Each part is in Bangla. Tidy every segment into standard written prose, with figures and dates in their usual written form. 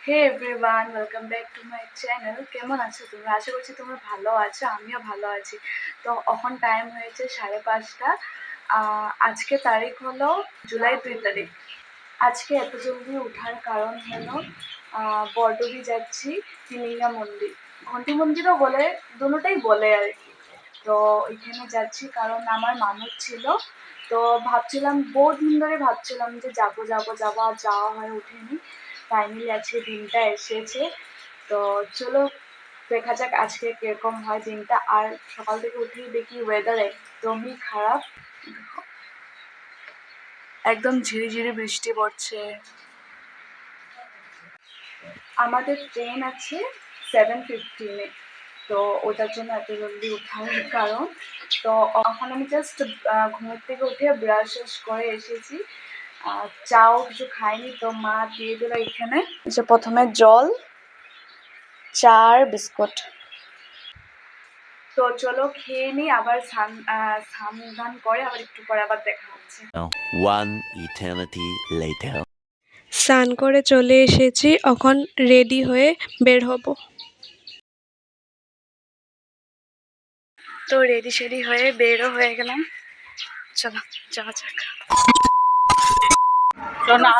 Hey everyone, welcome back to my channel. কেমন আছো তোমরা? আশা করছি তোমরা ভালো আছো, আমিও ভালো আছি। তো এখন টাইম হয়েছে 5:30। আজকে তারিখ হলো জুলাই 2 তারিখ। আজকে এত জলদি ওঠার কারণ হলো বরডুবি যাচ্ছি তিলিঙ্গা মন্দির, ঘন্টি মন্দিরও বলে, দুটোটাই বলে আর কি। তো ওইখানে যাচ্ছি কারণ আমার মামুর ছিল। তো ভাবছিলাম, বহুদিন ধরে ভাবছিলাম যে যাবো যাবো যাবো, আর যাওয়া হয়ে ওঠেনি। ফাইনালি আজকে দিনটা এসেছে। তো চলো দেখা যাক আজকে কিরকম হয় দিনটা। আর সকাল থেকে উঠেই দেখি ওয়েদার একদমই খারাপ, একদম ঝিরিঝিরি বৃষ্টি পড়ছে। আমাদের ট্রেন আছে 7:15-এ, তো ওটার জন্য এত জলদি ওঠার কারণ। তো এখন আমি জাস্ট ঘুমের থেকে উঠে ব্রাশ করে এসেছি। চাও কিছু খাইনি, তো মা দিয়ে দিল এখানে যে প্রথমে জল, চা আর বিস্কুট। তো চলো খেয়ে নিই, আবার স্নান করে আবার একটু পরে আবার দেখা হচ্ছে। One eternity later. স্নান করে চলে এসেছি, এখন রেডি হয়ে বের হব। তো রেডি সেডি হয়ে বেরও হয়ে গেলাম, চলো যাওয়া যাক।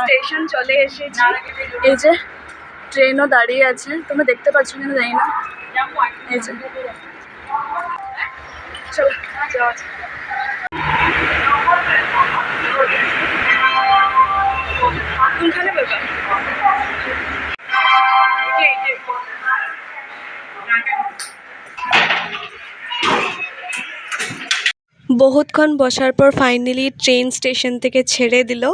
স্টেশন চলে এসেছি, এই যে ট্রেনও দাঁড়িয়ে আছে, তোমরা দেখতে পাচ্ছ কিনা জানি না। এই যে চলো যাওয়া যাক। কোনখানে বলবা? বহুতক্ষণ বসার পর ফাইনালি ট্রেন স্টেশন থেকে ছেড়ে দিল।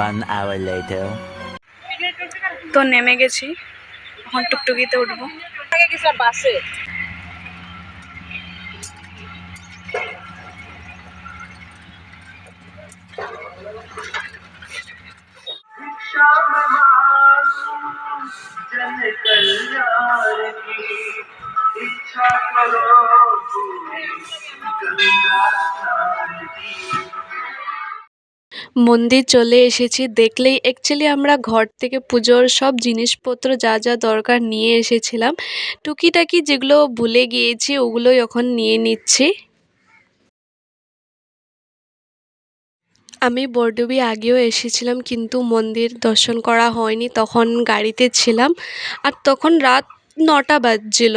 One hour later. তো নেমে গেছি, এখন টুকটুকিতে উঠবো। আগে গেছিলাম বাসে। মন্দির চলে এসেছি, দেখলেই অ্যাকচুয়ালি আমরা ঘর থেকে পুজোর সব জিনিসপত্র যা যা দরকার নিয়ে এসেছিলাম। টুকিটাকি যেগুলো ভুলে গিয়েছি ওগুলোই এখন নিয়ে নিচ্ছি। আমি বরডুবি আগেও এসেছিলাম, কিন্তু মন্দির দর্শন করা হয়নি, তখন গাড়িতে ছিলাম। আর তখন রাত 9টা বাজছিল,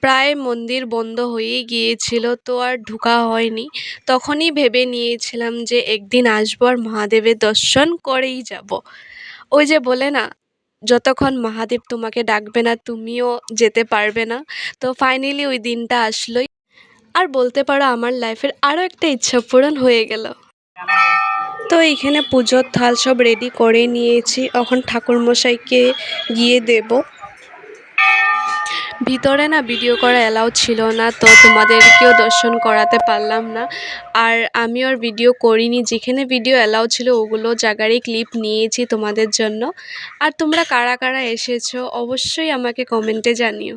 প্রায় মন্দির বন্ধ হয়েই গিয়েছিল, তো আর ঢোকা হয়নি। তখনই ভেবে নিয়েছিলাম যে একদিন আসবো আর মহাদেবের দর্শন করেই যাব। ওই যে বলে না, যতক্ষণ মহাদেব তোমাকে ডাকবে না তুমিও যেতে পারবে না। তো ফাইনালি ওই দিনটা আসলোই, আর বলতে পারো আমার লাইফের আরও একটা ইচ্ছা পূরণ হয়ে গেল। তো এইখানে পুজোর থাল সব রেডি করে নিয়েছি, এখন ঠাকুরমশাইকে গিয়ে দেব। ভিতরে না ভিডিও করা অ্যালাউ ছিল না, তো তোমাদেরকেও দর্শন করাতে পারলাম না। আর আমি আর ভিডিও করিনি, যেখানে ভিডিও অ্যালাউ ছিল ওগুলো জায়গারই ক্লিপ নিয়েছি তোমাদের জন্য। আর তোমরা কারা কারা এসেছো অবশ্যই আমাকে কমেন্টে জানিও।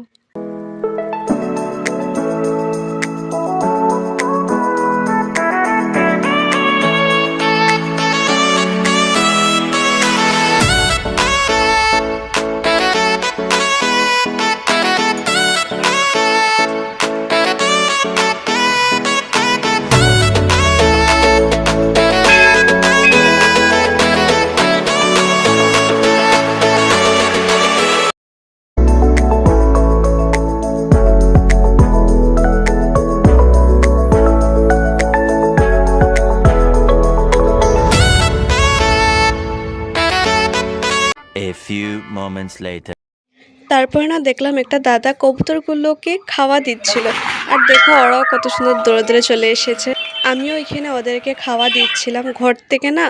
A few moments later. তারপর না দেখলাম একটা দাদা কবুতরগুলোকে খাওয়া দিচ্ছিল, আর দেখো ওরাও কত সুন্দর দৌড়ে দৌড়ে চলে এসেছে। আমিও এখানে ওদেরকে খাওয়া দিচ্ছিলাম, ঘর থেকে না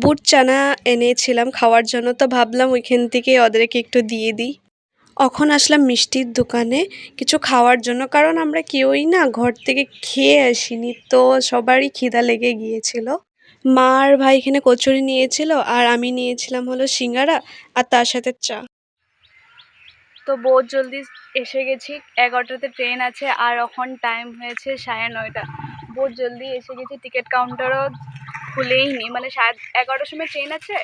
বুট চানা এনেছিলাম খাওয়ার জন্য, তো ভাবলাম ওইখান থেকে ওদেরকে একটু দিয়ে দিই। এখন আসলাম মিষ্টির দোকানে কিছু খাওয়ার জন্য, কারণ আমরা কেউই না ঘর থেকে খেয়ে আসিনি, তো সবারই খিদা লেগে গিয়েছিল। মা আর ভাই এখানে কচুরি নিয়েছিল, আর আমি নিয়েছিলাম হলো সিঙ্গারা আর তার সাথে চা। তো বহুত জলদি এসে গেছি, 11টাতে ট্রেন আছে আর এখন টাইম হয়েছে 9:30। বহুত জলদি এসে গেছি, টিকিট কাউন্টারও খুলেই নি, মানে 11টার সময় ট্রেন আছে,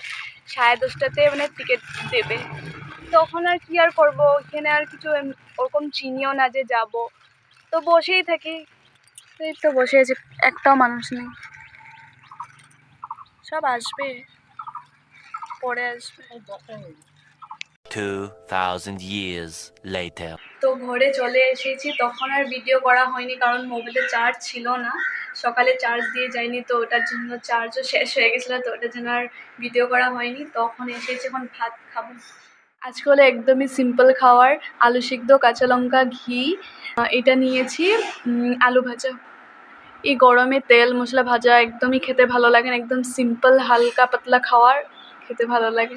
10:30টাতে মানে টিকিট দেবে। তখন আর কি আর করবো, এখানে আর কিছু ওরকম চিনিও না যে যাব, তো বসেই থাকি। এই তো বসে আছি, একটাও মানুষ নেই, সব আসবে, পরে আসবে। 2,000 years later. তো ঘরে চলে এসেছি, তখন আর ভিডিও করা হয়নি কারণ মোবাইলে চার্জ ছিল না, সকালে চার্জ দিয়ে যায়নি, তো ওটার জন্য চার্জও শেষ হয়ে গেছিলো, তো ওটার জন্য আর ভিডিও করা হয়নি। তখন এসেছি, এখন ভাত খাবো। আজকে হলো একদমই সিম্পল খাওয়ার, আলু সিদ্ধ, কাঁচা লঙ্কা, ঘি, এটা নিয়েছি, আলু ভাজা। এই গরমে তেল মশলা ভাজা একদমই খেতে ভালো লাগে না, একদম সিম্পল হালকা পাতলা খাওয়ার খেতে ভালো লাগে।